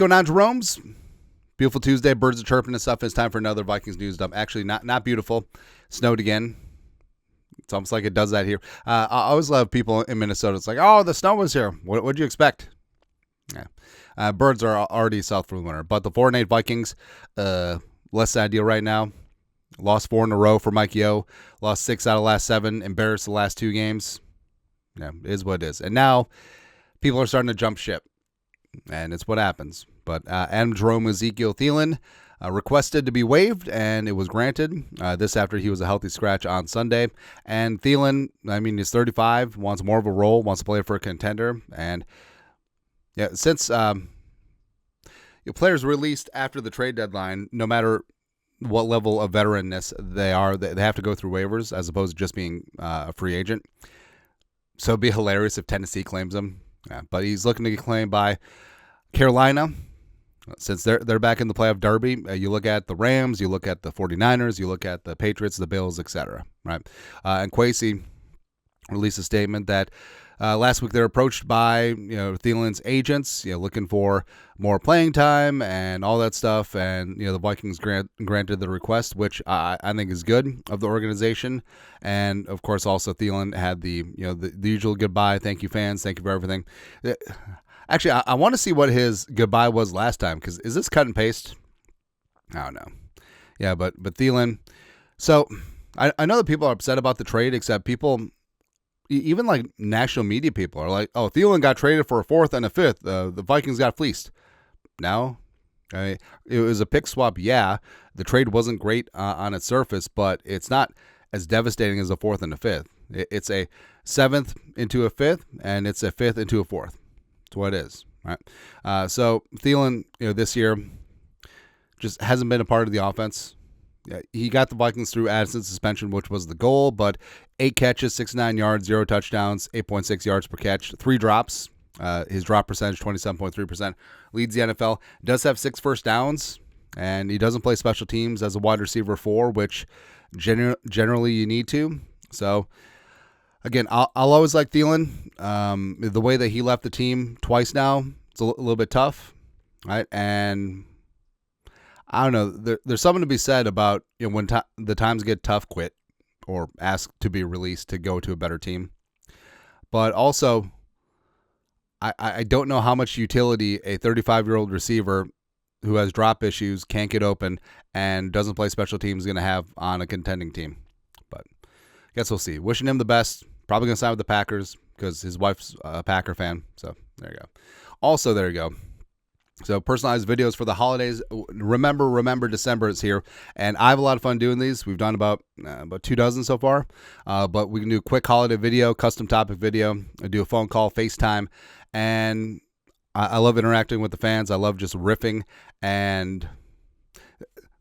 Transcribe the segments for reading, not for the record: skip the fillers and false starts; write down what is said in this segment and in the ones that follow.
going on, Jerome's? Beautiful Tuesday. Birds are chirping and stuff. It's time for another Vikings news dump. Actually, not beautiful. Snowed again. It's almost like it does that here. I always love people in Minnesota. It's like, oh, the snow was here. What'd you expect? Yeah. Birds are already south for the winter. But the 4-8 Vikings, less than ideal right now. Lost 4 in a row for Mike Yo. Lost 6 out of the last 7. Embarrassed the last 2 games. Yeah, it is what it is. And now people are starting to jump ship. And it's what happens. But Adam Jerome Ezekiel Thielen requested to be waived, and it was granted. This after he was a healthy scratch on Sunday. And Thielen, he's 35, wants more of a role, wants to play for a contender. And yeah, since players released after the trade deadline, no matter what level of veteranness they are, they have to go through waivers as opposed to just being a free agent. So it'd be hilarious if Tennessee claims him. Yeah, but he's looking to get claimed by Carolina. Since they're back in the playoff derby, you look at the Rams, you look at the 49ers, you look at the Patriots, the Bills, etc. Right? And Kwesi released a statement that last week they're approached by Thielen's agents, looking for more playing time and all that stuff, and the Vikings granted the request, which I think is good of the organization, and of course also Thielen had the usual goodbye, thank you fans, thank you for everything. Actually, I want to see what his goodbye was last time, because is this cut and paste? I don't know. Yeah, but Thielen. So I know that people are upset about the trade, except people, even like national media people, are like, oh, Thielen got traded for a 4th and a 5th. The Vikings got fleeced. No. It was a pick swap, yeah. The trade wasn't great on its surface, but it's not as devastating as a 4th and a 5th. It's a 7th into a 5th, and it's a 5th into a 4th. That's what it is, right? So Thielen, this year just hasn't been a part of the offense. Yeah, he got the Vikings through Addison's suspension, which was the goal, but 8 catches, 69 yards, 0 touchdowns, 8.6 yards per catch, 3 drops. His drop percentage, 27.3%, leads the NFL. Does have 6 first downs, and he doesn't play special teams as a wide receiver 4, which generally you need to. So, again, I'll always like Thielen. The way that he left the team twice now, it's a little bit tough, right? And I don't know. There's something to be said about when the times get tough, quit or ask to be released to go to a better team. But also, I don't know how much utility a 35-year-old receiver who has drop issues, can't get open, and doesn't play special teams is going to have on a contending team. But I guess we'll see. Wishing him the best. Probably going to sign with the Packers because his wife's a Packer fan. So there you go. Also, there you go. So personalized videos for the holidays. Remember, December is here, and I have a lot of fun doing these. We've done about 24 so far, but we can do a quick holiday video, custom topic video. I do a phone call, FaceTime, and I love interacting with the fans. I love just riffing, and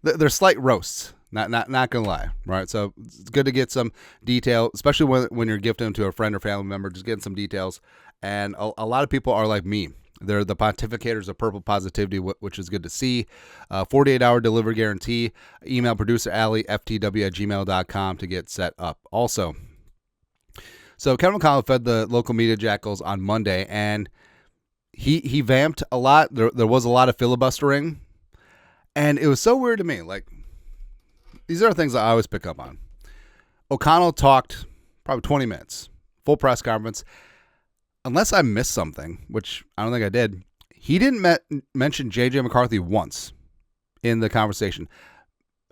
they're slight roasts. Not gonna lie, right? So it's good to get some detail, especially when you're gifting them to a friend or family member. Just getting some details, and a lot of people are like me. They're the pontificators of purple positivity, which is good to see. 48-hour delivery guarantee. Email producer Allie, ftw@gmail.com to get set up. Also, so Kevin McCarthy fed the local media jackals on Monday, and he vamped a lot. There was a lot of filibustering, and it was so weird to me. Like, these are things that I always pick up on. O'Connell talked probably 20 minutes, full press conference. Unless I missed something, which I don't think I did, he didn't mention J.J. McCarthy once in the conversation.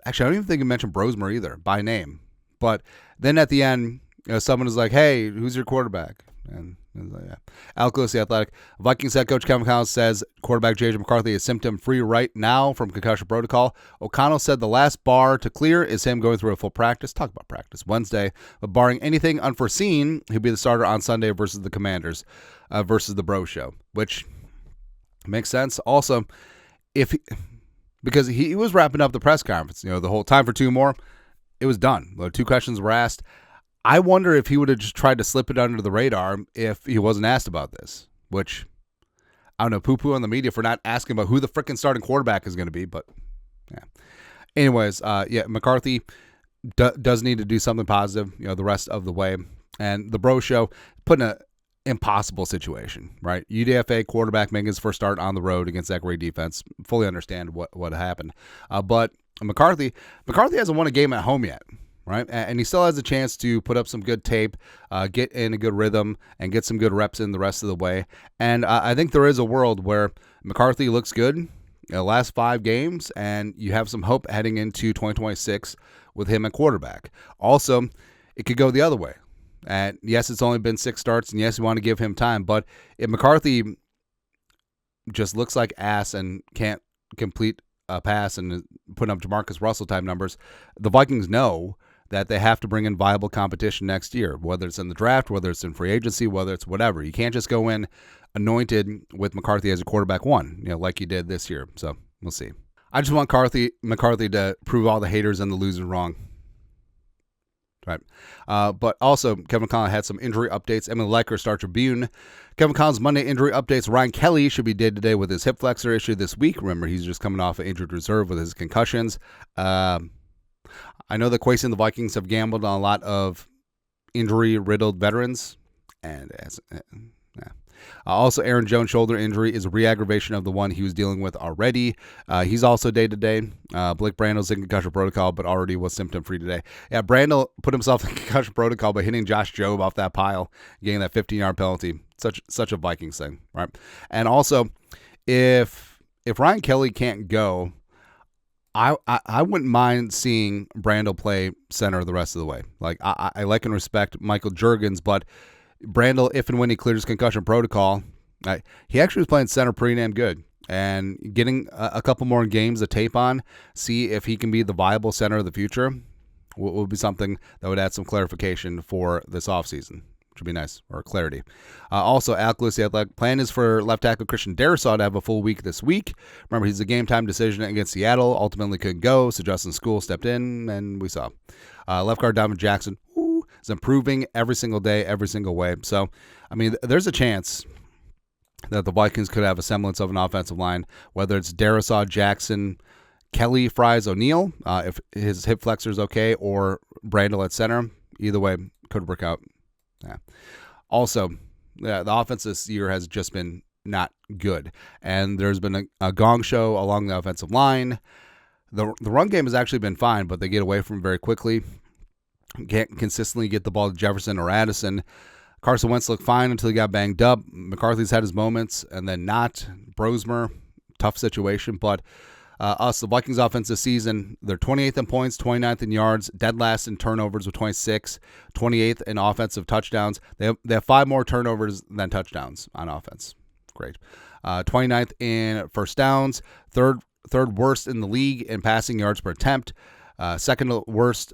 Actually, I don't even think he mentioned Brosmer either by name. But then at the end, someone was like, hey, who's your quarterback? And I was like, yeah. Alcos, the Athletic. Vikings head coach Kevin McConnell says quarterback J.J. McCarthy is symptom-free right now from concussion protocol. O'Connell said the last bar to clear is him going through a full practice. Talk about practice Wednesday. But barring anything unforeseen, he'll be the starter on Sunday versus the Commanders, versus the Bro Show, which makes sense. Also, because he was wrapping up the press conference, the whole time for 2 more, it was done. 2 questions were asked. I wonder if he would have just tried to slip it under the radar if he wasn't asked about this, which, I don't know, poo-poo on the media for not asking about who the freaking starting quarterback is going to be, but yeah. Anyways, McCarthy does need to do something positive, the rest of the way. And the Bro Show putting impossible situation, right? UDFA quarterback making his first start on the road against that great defense. Fully understand what happened. But McCarthy hasn't won a game at home yet, right? And he still has a chance to put up some good tape, get in a good rhythm, and get some good reps in the rest of the way. And I think there is a world where McCarthy looks good the last 5 games, and you have some hope heading into 2026 with him at quarterback. Also, it could go the other way. And yes, it's only been 6 starts, and yes, you want to give him time. But if McCarthy just looks like ass and can't complete a pass and put up Jamarcus Russell type numbers, the Vikings know that they have to bring in viable competition next year, whether it's in the draft, whether it's in free agency, whether it's whatever. You can't just go in anointed with McCarthy as a quarterback 1, like you did this year. So we'll see. I just want McCarthy to prove all the haters and the losers wrong. Right. But also, Kevin Collins had some injury updates. Emily Leiker, Star Tribune. Kevin Collins' Monday injury updates. Ryan Kelly should be day-to-day with his hip flexor issue this week. Remember, he's just coming off an injured reserve with his concussions. I know that Quasi and the Vikings have gambled on a lot of injury-riddled veterans. And also, Aaron Jones' shoulder injury is a re-aggravation of the one he was dealing with already. He's also day-to-day. Blake Brandel's in concussion protocol, but already was symptom-free today. Yeah, Brandel put himself in concussion protocol by hitting Josh Jobe off that pile, getting that 15-yard penalty. Such a Vikings thing, right? And also, if Ryan Kelly can't go, I wouldn't mind seeing Brandel play center the rest of the way. Like, I like and respect Michael Juergens, but Brandel, if and when he clears concussion protocol, he actually was playing center pretty damn good. And getting a couple more games of tape on, see if he can be the viable center of the future, will be something that would add some clarification for this offseason, which would be nice, or clarity. Also, Alec Lewis, the Athletic, plan is for left tackle Christian Darrisaw to have a full week this week. Remember, he's a game-time decision against Seattle. Ultimately couldn't go, so Justin School stepped in, and we saw. Left guard Donovan Jackson, is improving every single day, every single way. So, I mean, there's a chance that the Vikings could have a semblance of an offensive line, whether it's Darrisaw, Jackson, Kelly, Fries, O'Neal, if his hip flexor is okay, or Brandel at center. Either way, could work out. Yeah. Also, the offense this year has just been not good, and there's been a gong show along the offensive line. The run game has actually been fine, but they get away from it very quickly. Can't consistently get the ball to Jefferson or Addison. Carson Wentz looked fine until he got banged up. McCarthy's had his moments, and then not. Brosmer, tough situation. But the Vikings offense this season, they're 28th in points, 29th in yards, dead last in turnovers with 26, 28th in offensive touchdowns. They have 5 more turnovers than touchdowns on offense. Great. 29th in first downs, third worst in the league in passing yards per attempt. Second worst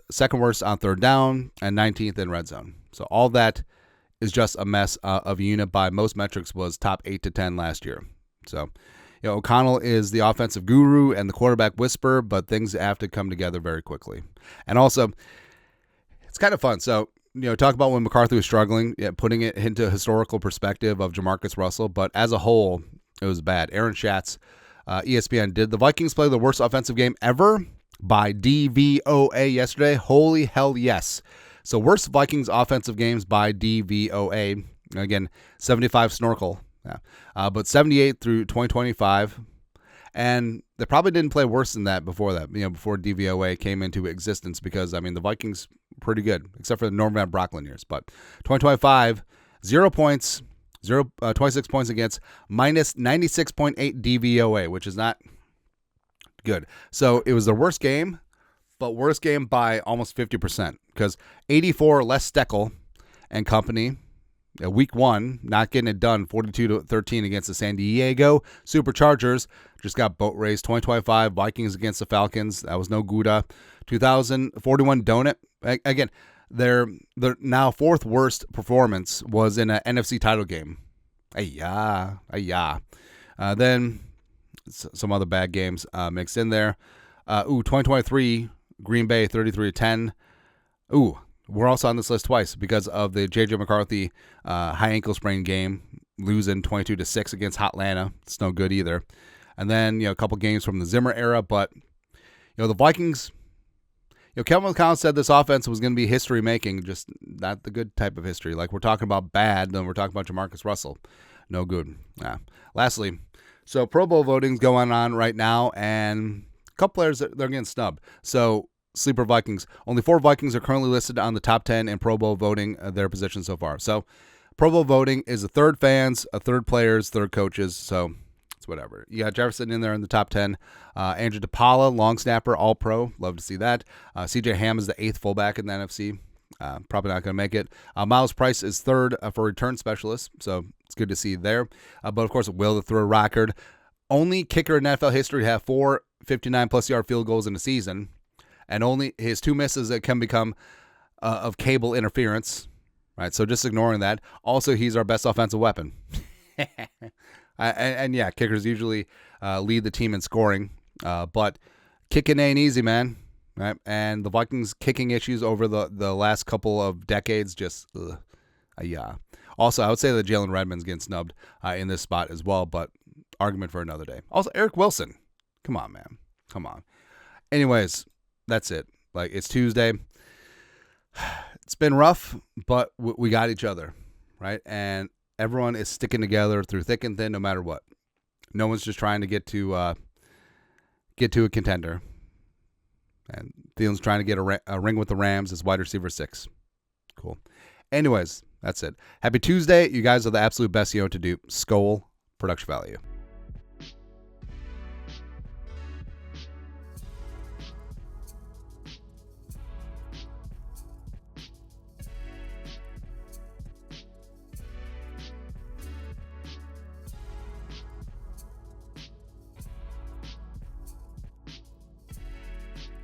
on third down, and 19th in red zone. So all that is just a mess of a unit. By most metrics was top 8 to 10 last year. So, O'Connell is the offensive guru and the quarterback whisperer, but things have to come together very quickly. And also, it's kind of fun. So, talk about when McCarthy was struggling, putting it into historical perspective of Jamarcus Russell, but as a whole, it was bad. Aaron Schatz, ESPN, did the Vikings play the worst offensive game ever? By DVOA yesterday. Holy hell yes. So worst Vikings offensive games by DVOA. Again, 75 snorkel. Yeah. But 78 through 2025. And they probably didn't play worse than that before that, before DVOA came into existence, because, the Vikings pretty good, except for the Norman Van Brocklin years. But 2025, 0 points, 26 points against, minus 96.8 DVOA, which is not good. So it was the worst game, but worst game by almost 50%, because 84 less Steckel and company. Week 1, not getting it done, 42-13 against the San Diego Superchargers. Just got boat race. 2025 Vikings against the Falcons. That was no Gouda. 2041 Donut. Again, their now 4th worst performance was in an NFC title game. Then some other bad games mixed in there. 2023 Green Bay 33-10. We're also on this list twice because of the J.J. McCarthy high ankle sprain game, losing 22-6 against Hotlanta. It's no good either. And then, a couple games from the Zimmer era. But, the Vikings, Kevin McConnell said this offense was going to be history making, just not the good type of history. Like we're talking about bad, then we're talking about Jamarcus Russell. No good. Lastly, so Pro Bowl voting's going on right now, and a couple players, they're getting snubbed. So sleeper Vikings. Only 4 Vikings are currently listed on the top 10 in Pro Bowl voting, their position so far. So Pro Bowl voting is a third fans, a third players, third coaches. So it's whatever. You got Jefferson in there in the top 10. Andrew DePaula, long snapper, all pro. Love to see that. CJ Ham is the 8th fullback in the NFC. Probably not going to make it. Miles Price is 3rd for return specialist. So it's good to see there. But of course, Will the throw record. Only kicker in NFL history to have 4 59-plus yard field goals in a season. And only his 2 misses that can become of cable interference. Right, so just ignoring that. Also, he's our best offensive weapon. And yeah, kickers usually lead the team in scoring. But kicking ain't easy, man. Right? And the Vikings' kicking issues over the last couple of decades just, yeah. Also, I would say that Jalen Redmond's getting snubbed in this spot as well, but argument for another day. Also, Eric Wilson. Come on, man. Come on. Anyways, that's it. Like, it's Tuesday. It's been rough, but we got each other, right? And everyone is sticking together through thick and thin, no matter what. No one's just trying to get to a contender. And Thielen's trying to get a ring with the Rams as wide receiver 6. Cool. Anyways, that's it. Happy Tuesday. You guys are the absolute best to do. Skol, production value.